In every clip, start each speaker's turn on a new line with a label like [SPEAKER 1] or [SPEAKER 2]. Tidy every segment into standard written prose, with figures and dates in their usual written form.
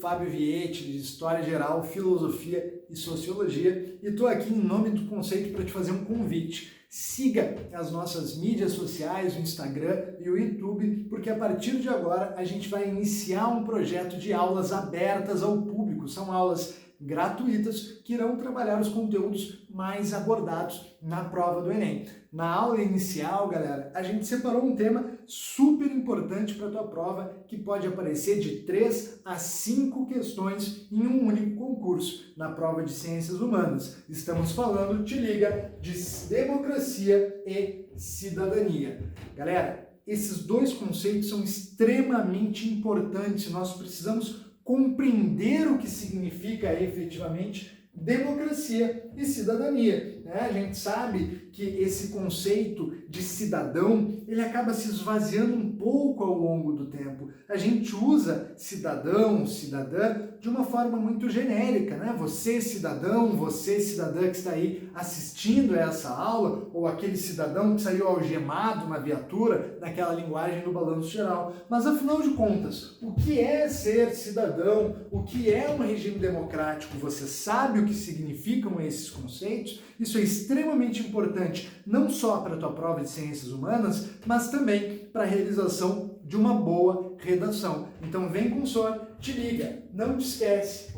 [SPEAKER 1] Fábio Vietti, de História Geral, Filosofia e Sociologia, e estou aqui em nome do Conceito para te fazer um convite. Siga as nossas mídias sociais, o Instagram e o YouTube, porque a partir de agora a gente vai iniciar um projeto de aulas abertas ao público. São aulas gratuitas que irão trabalhar os conteúdos mais abordados na prova do Enem. Na aula inicial, galera, a gente separou um tema super importante para a tua prova, que pode aparecer de 3 a 5 questões em um único concurso, na prova de Ciências Humanas. Estamos falando, te liga, de democracia e cidadania. Galera, esses dois conceitos são extremamente importantes. Nós precisamos compreender o que significa efetivamente democracia e cidadania. A gente sabe que esse conceito de cidadão, ele acaba se esvaziando um pouco ao longo do tempo. A gente usa cidadão, cidadã, de uma forma muito genérica, né? Você cidadão, você cidadã que está aí assistindo a essa aula, ou aquele cidadão que saiu algemado na viatura, naquela linguagem do balanço geral. Mas afinal de contas, o que é ser cidadão? O que é um regime democrático? Você sabe o que significam esses conceitos? Isso é extremamente importante, não só para a tua prova de Ciências Humanas, mas também para a realização de uma boa redação. Então vem com sorte, te liga, não te esquece,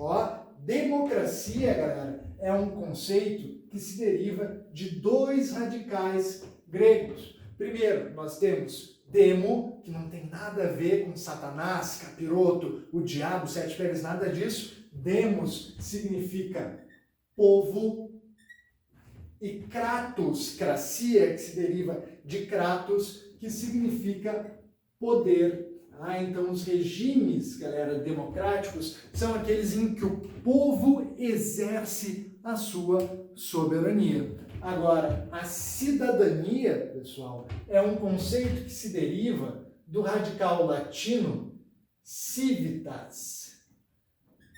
[SPEAKER 1] democracia, galera, é um conceito que se deriva de dois radicais gregos. Primeiro, nós temos demo, que não tem nada a ver com Satanás, capiroto, o diabo, sete pegas, nada disso. Demos significa povo, e kratos, cracia, que se deriva de kratos, que significa poder. Então os regimes, galera, democráticos são aqueles em que o povo exerce a sua soberania. Agora, a cidadania, pessoal, é um conceito que se deriva do radical latino civitas.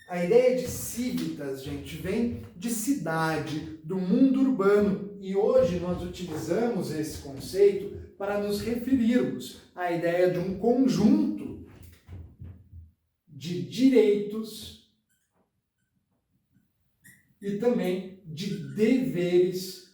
[SPEAKER 1] A ideia de civitas, gente, vem de cidade, do mundo urbano, e hoje nós utilizamos esse conceito para nos referirmos à ideia de um conjunto de direitos e também de deveres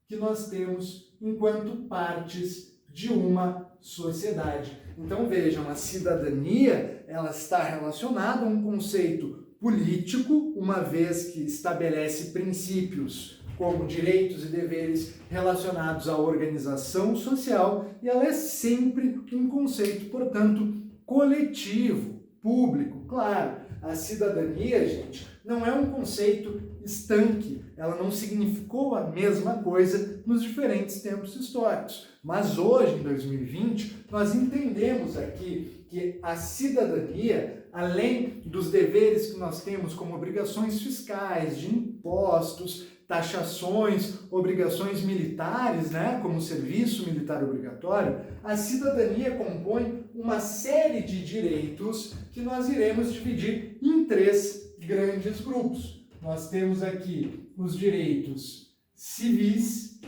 [SPEAKER 1] que nós temos enquanto partes de uma sociedade. Então vejam, a cidadania, ela está relacionada a um conceito político, uma vez que estabelece princípios como direitos e deveres relacionados à organização social, e ela é sempre um conceito, portanto, coletivo, público. Claro, a cidadania, gente, não é um conceito estanque, ela não significou a mesma coisa nos diferentes tempos históricos. Mas hoje, em 2020, nós entendemos aqui que a cidadania, além dos deveres que nós temos como obrigações fiscais, de impostos, taxações, obrigações militares, né, como o serviço militar obrigatório, a cidadania compõe uma série de direitos que nós iremos dividir em 3 grandes grupos. Nós temos aqui os direitos civis.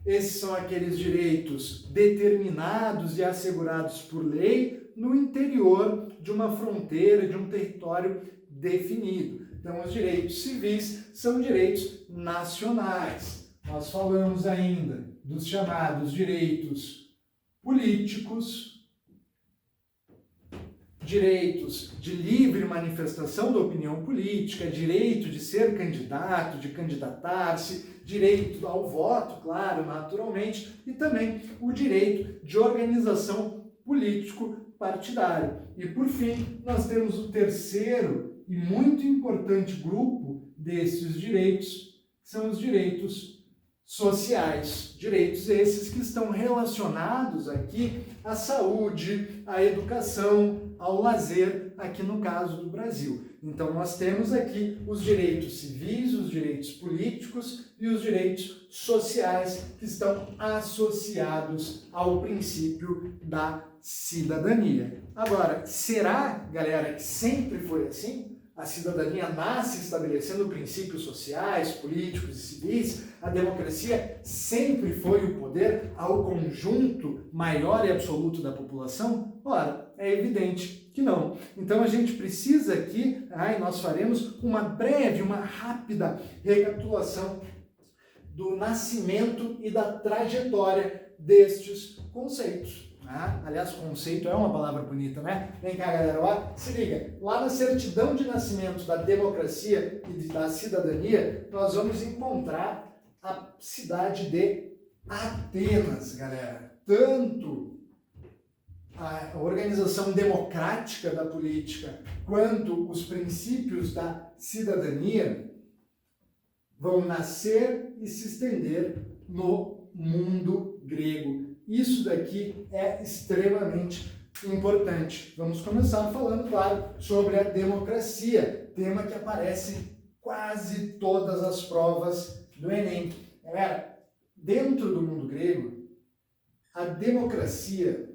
[SPEAKER 1] Esses são aqueles direitos determinados e assegurados por lei no interior de uma fronteira, de um território definido. Então, os direitos civis são direitos nacionais. Nós falamos ainda dos chamados direitos políticos, direitos de livre manifestação da opinião política, direito de ser candidato, de candidatar-se, direito ao voto, claro, naturalmente, e também o direito de organização político-partidária. E, por fim, nós temos o terceiro e muito importante grupo desses direitos, que são os direitos sociais. Direitos esses que estão relacionados aqui à saúde, à educação, ao lazer, aqui no caso do Brasil. Então nós temos aqui os direitos civis, os direitos políticos e os direitos sociais que estão associados ao princípio da cidadania. Agora, será, galera, que sempre foi assim? A cidadania nasce estabelecendo princípios sociais, políticos e civis. A democracia sempre foi o poder ao conjunto maior e absoluto da população? Ora, É evidente que não. Então a gente precisa aqui, e nós faremos uma breve, uma rápida recapitulação do nascimento e da trajetória destes conceitos. Aliás, conceito é uma palavra bonita, né? Vem cá, galera, ó, se liga. Lá na certidão de nascimento da democracia e da cidadania, nós vamos encontrar a cidade de Atenas, galera. Tanto a organização democrática da política quanto os princípios da cidadania vão nascer e se estender no mundo grego. Isso daqui é extremamente importante. Vamos começar falando, claro, sobre a democracia, tema que aparece em quase todas as provas do Enem. Galera, dentro do mundo grego, a democracia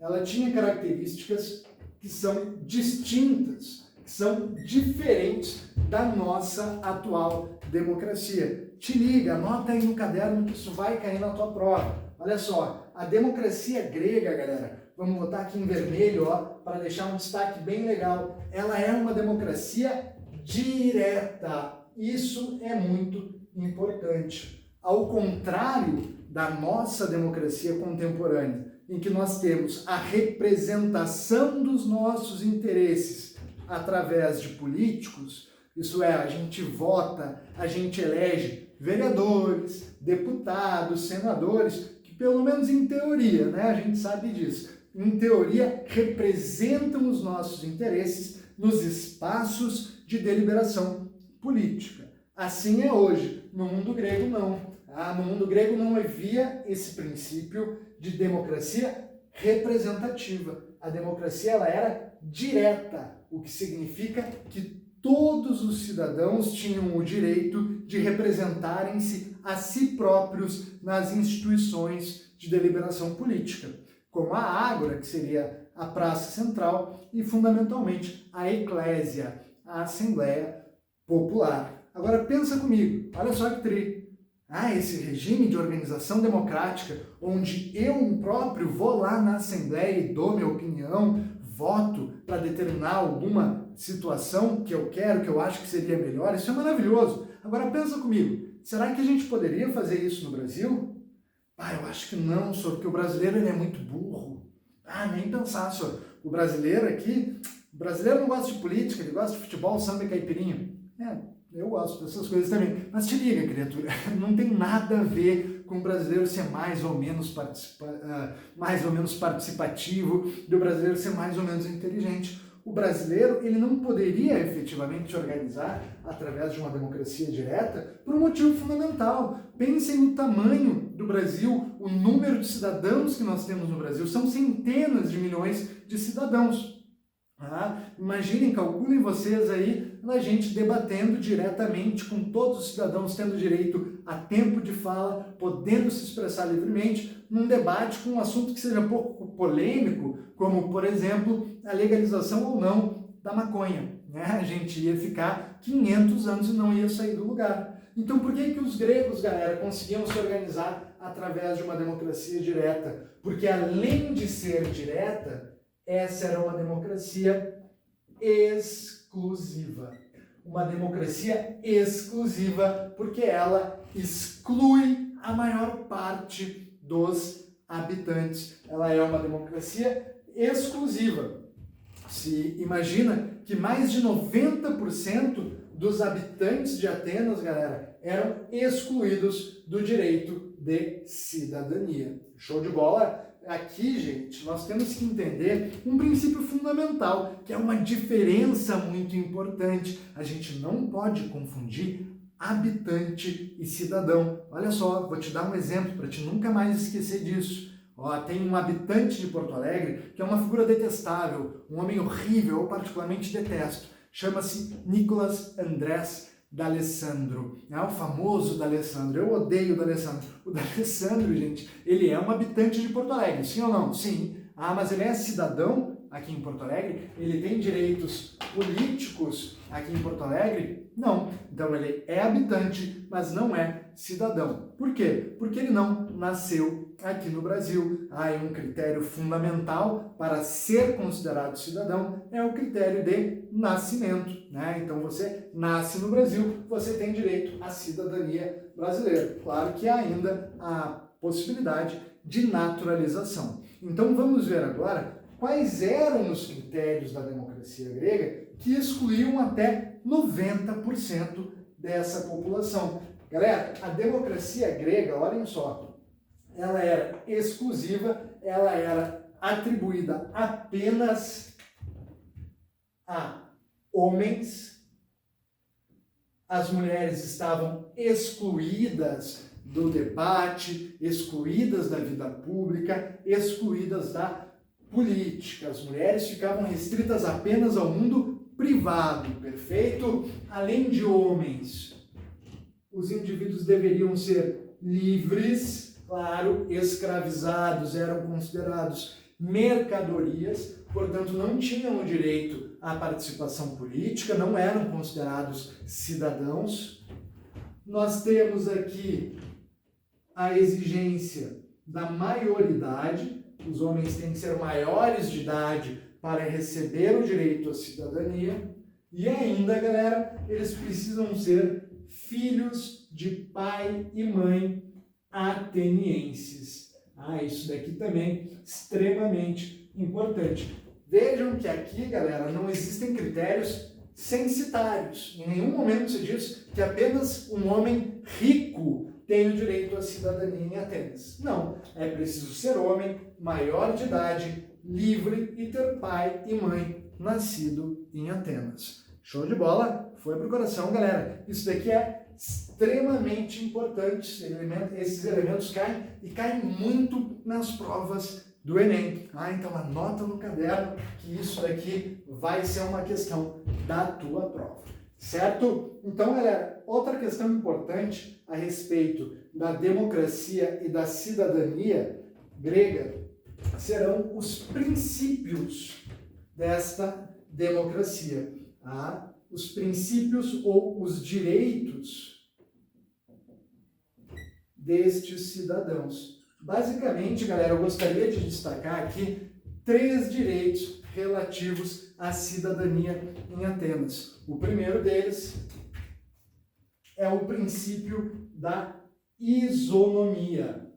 [SPEAKER 1] ela tinha características que são distintas, que são diferentes da nossa atual democracia. Te liga, anota aí no caderno que isso vai cair na tua prova. Olha só, a democracia grega, galera, vamos botar aqui em vermelho, ó, para deixar um destaque bem legal. Ela é uma democracia direta. Isso é muito importante. Ao contrário da nossa democracia contemporânea, em que nós temos a representação dos nossos interesses através de políticos, isso é, a gente vota, a gente elege vereadores, deputados, senadores, que pelo menos em teoria, né, a gente sabe disso, em teoria representam os nossos interesses nos espaços de deliberação política. Assim é hoje. No mundo grego, não. No mundo grego não havia esse princípio de democracia representativa. A democracia ela era direta, o que significa que todos os cidadãos tinham o direito de representarem-se a si próprios nas instituições de deliberação política, como a ágora, que seria a praça central, e fundamentalmente a eclésia, a Assembleia Popular. Agora pensa comigo, olha só que tri. Esse regime de organização democrática, onde eu próprio vou lá na Assembleia e dou minha opinião, voto para determinar alguma situação que eu quero, que eu acho que seria melhor, isso é maravilhoso. Agora pensa comigo, será que a gente poderia fazer isso no Brasil? Eu acho que não, senhor, porque o brasileiro ele é muito burro. Nem pensar, senhor. O brasileiro aqui, o brasileiro não gosta de política, ele gosta de futebol, samba e caipirinha. Eu gosto dessas coisas também. Mas te liga, criatura, não tem nada a ver com o brasileiro ser mais ou menos participativo, do brasileiro ser mais ou menos inteligente. O brasileiro ele não poderia efetivamente se organizar através de uma democracia direta por um motivo fundamental. Pensem no tamanho do Brasil, o número de cidadãos que nós temos no Brasil. São centenas de milhões de cidadãos. Imaginem, calculem vocês aí, a gente debatendo diretamente com todos os cidadãos tendo direito a tempo de fala, podendo se expressar livremente, num debate com um assunto que seja um pouco polêmico, como, por exemplo, a legalização ou não da maconha. A gente ia ficar 500 anos e não ia sair do lugar. Então por que os gregos, galera, conseguiam se organizar através de uma democracia direta? Porque além de ser direta, essa era uma democracia exclusiva. Uma democracia exclusiva porque ela exclui a maior parte dos habitantes. Ela é uma democracia exclusiva. Se imagina que mais de 90% dos habitantes de Atenas, galera, eram excluídos do direito de cidadania. Show de bola? Aqui, gente, nós temos que entender um princípio fundamental, que é uma diferença muito importante. A gente não pode confundir habitante e cidadão. Olha só, vou te dar um exemplo para te nunca mais esquecer disso. Tem um habitante de Porto Alegre que é uma figura detestável, um homem horrível, eu particularmente detesto. Chama-se Nicolas Andrés D'Alessandro, o famoso D'Alessandro. Eu odeio o D'Alessandro. O D'Alessandro, gente, ele é um habitante de Porto Alegre, sim ou não? Sim. Mas ele é cidadão? aqui em Porto Alegre? Ele tem direitos políticos aqui em Porto Alegre? Não. Então ele é habitante, mas não é cidadão. Por quê? Porque ele não nasceu aqui no Brasil. Aí um critério fundamental para ser considerado cidadão é o critério de nascimento, né? Então você nasce no Brasil, você tem direito à cidadania brasileira. Claro que há ainda a possibilidade de naturalização. Então vamos ver agora quais eram os critérios da democracia grega que excluíam até 90% dessa população. Galera, a democracia grega, olhem só, ela era exclusiva, ela era atribuída apenas a homens, as mulheres estavam excluídas do debate, excluídas da vida pública, excluídas da política. As mulheres ficavam restritas apenas ao mundo privado, perfeito? Além de homens, os indivíduos deveriam ser livres, claro, escravizados, eram considerados mercadorias, portanto não tinham o direito à participação política, não eram considerados cidadãos. Nós temos aqui a exigência da maioridade, os homens têm que ser maiores de idade para receber o direito à cidadania, e ainda, galera, eles precisam ser filhos de pai e mãe atenienses. Isso daqui também extremamente importante. Vejam que aqui, galera, não existem critérios censitários. Em nenhum momento se diz que apenas um homem rico tem o direito à cidadania em Atenas. Não, é preciso ser homem, maior de idade, livre e ter pai e mãe nascido em Atenas. Show de bola? Foi pro coração, galera. Isso daqui é extremamente importante. Esses elementos caem e caem muito nas provas do Enem. Então anota no caderno que isso daqui vai ser uma questão da tua prova. Certo? Então, galera, outra questão importante a respeito da democracia e da cidadania grega serão os princípios desta democracia. Os princípios ou os direitos destes cidadãos. Basicamente, galera, eu gostaria de destacar aqui 3 direitos relativos à cidadania em Atenas. O primeiro deles é o princípio da isonomia.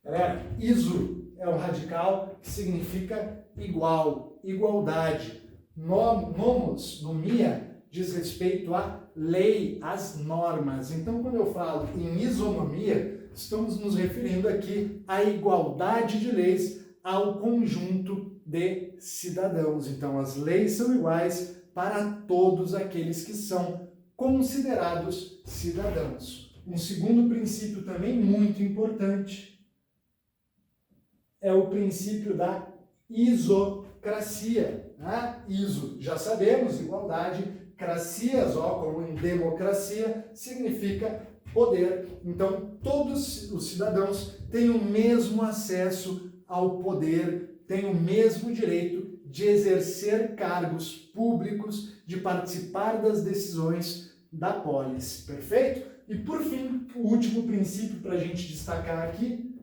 [SPEAKER 1] Galera, iso é um radical que significa igual, igualdade. Nomos, nomia, diz respeito à lei, às normas. Então, quando eu falo em isonomia, estamos nos referindo aqui à igualdade de leis ao conjunto de cidadãos. Então, as leis são iguais para todos aqueles que são considerados cidadãos. Um segundo princípio também muito importante é o princípio da isocracia. Iso, já sabemos, igualdade, cracias, como em democracia, significa poder. Então, todos os cidadãos têm o mesmo acesso ao poder, têm o mesmo direito de exercer cargos públicos, de participar das decisões da polis. Perfeito? E, por fim, o último princípio para a gente destacar aqui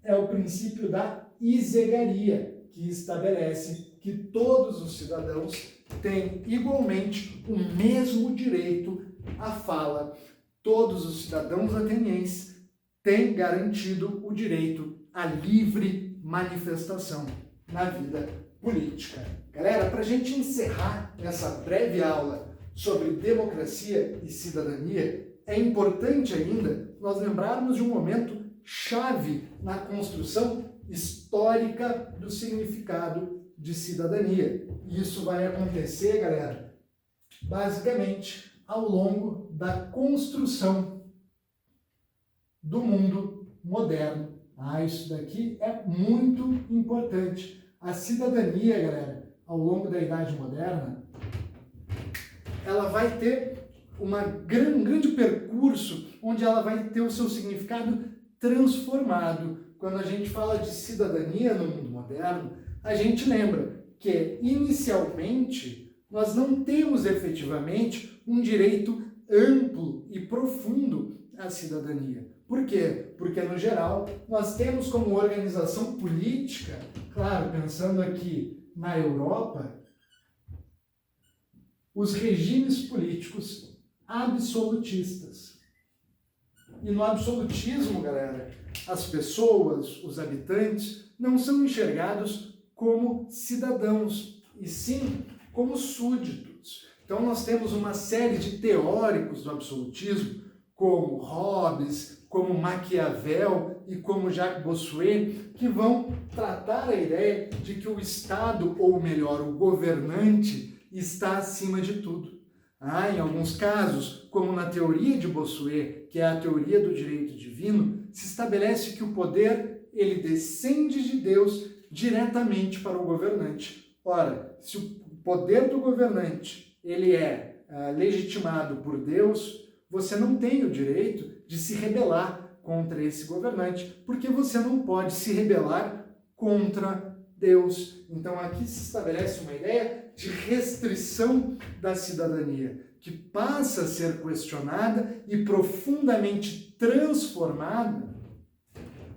[SPEAKER 1] é o princípio da isegaria, que estabelece que todos os cidadãos têm igualmente o mesmo direito à fala. Todos os cidadãos atenienses têm garantido o direito à livre manifestação na vida política. Galera, para a gente encerrar essa breve aula sobre democracia e cidadania, é importante ainda nós lembrarmos de um momento chave na construção histórica do significado de cidadania. Isso vai acontecer, galera, basicamente ao longo da construção do mundo moderno. Isso daqui é muito importante. A cidadania, galera, ao longo da Idade Moderna, ela vai ter um grande percurso onde ela vai ter o seu significado transformado. Quando a gente fala de cidadania no mundo moderno, a gente lembra que, inicialmente, nós não temos efetivamente um direito amplo e profundo à cidadania. Por quê? Porque, no geral, nós temos como organização política, claro, pensando aqui na Europa, os regimes políticos absolutistas. E no absolutismo, galera, as pessoas, os habitantes, não são enxergados como cidadãos, e sim como súditos. Então nós temos uma série de teóricos do absolutismo, como Hobbes, como Maquiavel e como Jacques Bossuet, que vão tratar a ideia de que o Estado, ou melhor, o governante, está acima de tudo. Em alguns casos, como na teoria de Bossuet, que é a teoria do direito divino, se estabelece que o poder ele descende de Deus diretamente para o governante. Ora, se o poder do governante ele é legitimado por Deus, você não tem o direito de se rebelar contra esse governante, porque você não pode se rebelar contra Deus. Então aqui se estabelece uma ideia de restrição da cidadania, que passa a ser questionada e profundamente transformada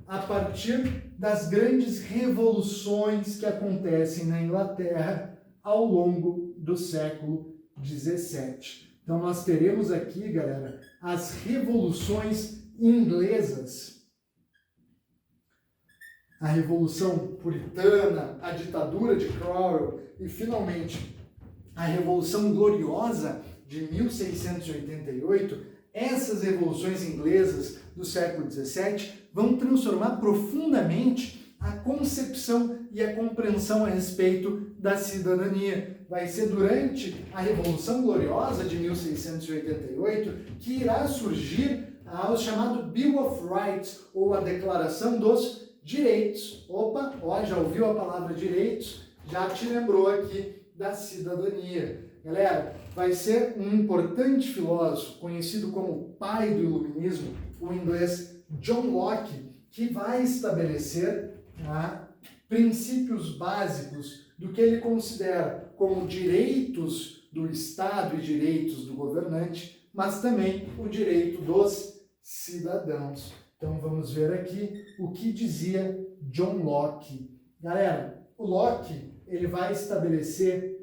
[SPEAKER 1] a partir das grandes revoluções que acontecem na Inglaterra ao longo do século XVII. Então nós teremos aqui, galera, as revoluções inglesas. A Revolução Puritana, a ditadura de Cromwell e, finalmente, a Revolução Gloriosa de 1688, essas revoluções inglesas do século XVII vão transformar profundamente a concepção e a compreensão a respeito da cidadania. Vai ser durante a Revolução Gloriosa de 1688 que irá surgir o chamado Bill of Rights, ou a Declaração dos Direitos. Opa, já ouviu a palavra direitos? Já te lembrou aqui da cidadania. Galera, vai ser um importante filósofo, conhecido como o pai do iluminismo, o inglês John Locke, que vai estabelecer princípios básicos do que ele considera como direitos do Estado e direitos do governante, mas também o direito dos cidadãos. Então vamos ver aqui o que dizia John Locke. Galera, o Locke ele vai estabelecer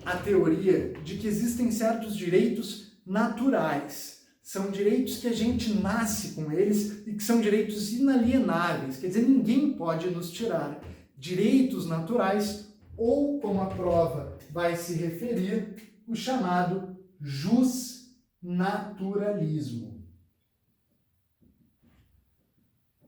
[SPEAKER 1] a teoria de que existem certos direitos naturais. São direitos que a gente nasce com eles e que são direitos inalienáveis, quer dizer, ninguém pode nos tirar. Direitos naturais, ou como a prova vai se referir, o chamado justnaturalismo.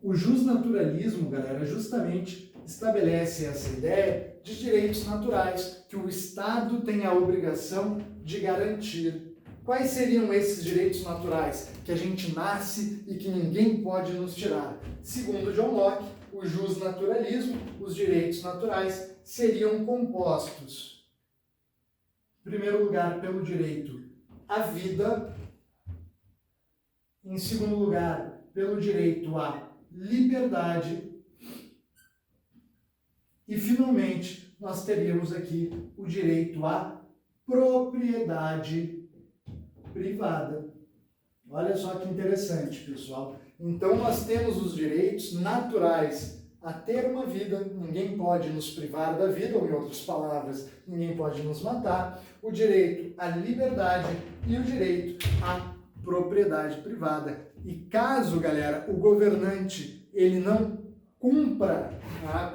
[SPEAKER 1] O justnaturalismo, galera, justamente estabelece essa ideia de direitos naturais que o Estado tem a obrigação de garantir. Quais seriam esses direitos naturais que a gente nasce e que ninguém pode nos tirar? Segundo John Locke, o justnaturalismo, os direitos naturais seriam compostos, em primeiro lugar, pelo direito à vida, em segundo lugar, pelo direito à liberdade e, finalmente, nós teríamos aqui o direito à propriedade privada. Olha só que interessante, pessoal. Então, nós temos os direitos naturais a ter uma vida, ninguém pode nos privar da vida, ou em outras palavras, ninguém pode nos matar, o direito à liberdade e o direito à propriedade privada. E caso, galera, o governante ele não cumpra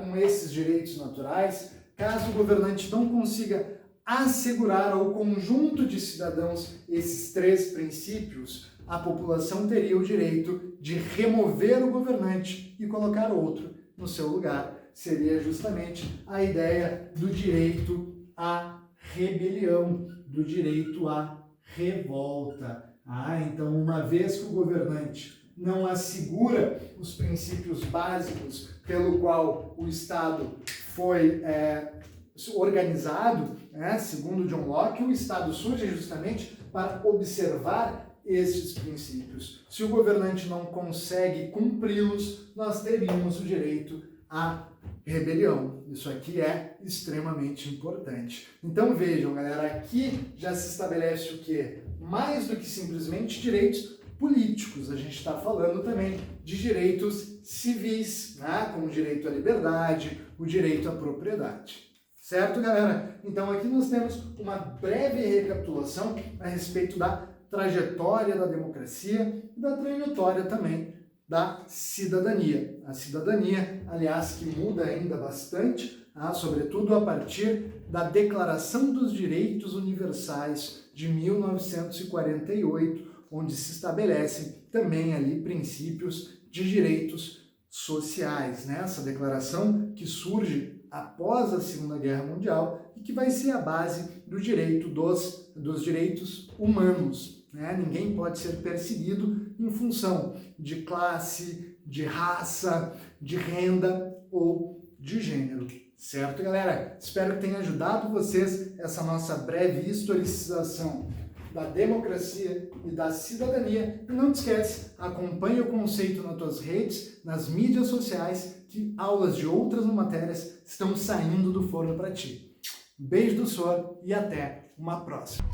[SPEAKER 1] com esses direitos naturais, caso o governante não consiga assegurar ao conjunto de cidadãos esses três princípios, a população teria o direito de remover o governante e colocar outro no seu lugar. Seria justamente a ideia do direito à rebelião, do direito à revolta. Então, uma vez que o governante não assegura os princípios básicos pelo qual o Estado foi organizado, segundo John Locke, o Estado surge justamente para observar esses princípios. Se o governante não consegue cumpri-los, nós teríamos o direito à rebelião. Isso aqui é extremamente importante. Então vejam, galera, aqui já se estabelece o quê? Mais do que simplesmente direitos políticos, a gente está falando também de direitos civis, né? Como o direito à liberdade, o direito à propriedade. Certo, galera? Então aqui nós temos uma breve recapitulação a respeito da trajetória da democracia e da trajetória também da cidadania. A cidadania, aliás, que muda ainda bastante, sobretudo a partir da Declaração dos Direitos Universais de 1948, onde se estabelecem também ali princípios de direitos sociais, né? Essa declaração que surge após a Segunda Guerra Mundial e que vai ser a base do direito dos direitos humanos, né? Ninguém pode ser perseguido em função de classe, de raça, de renda ou de gênero. Certo, galera? Espero que tenha ajudado vocês essa nossa breve historicização da democracia e da cidadania. E não te esquece, acompanhe o conceito nas tuas redes, nas mídias sociais, que aulas de outras matérias estão saindo do forno para ti. Beijo do Sor e até uma próxima.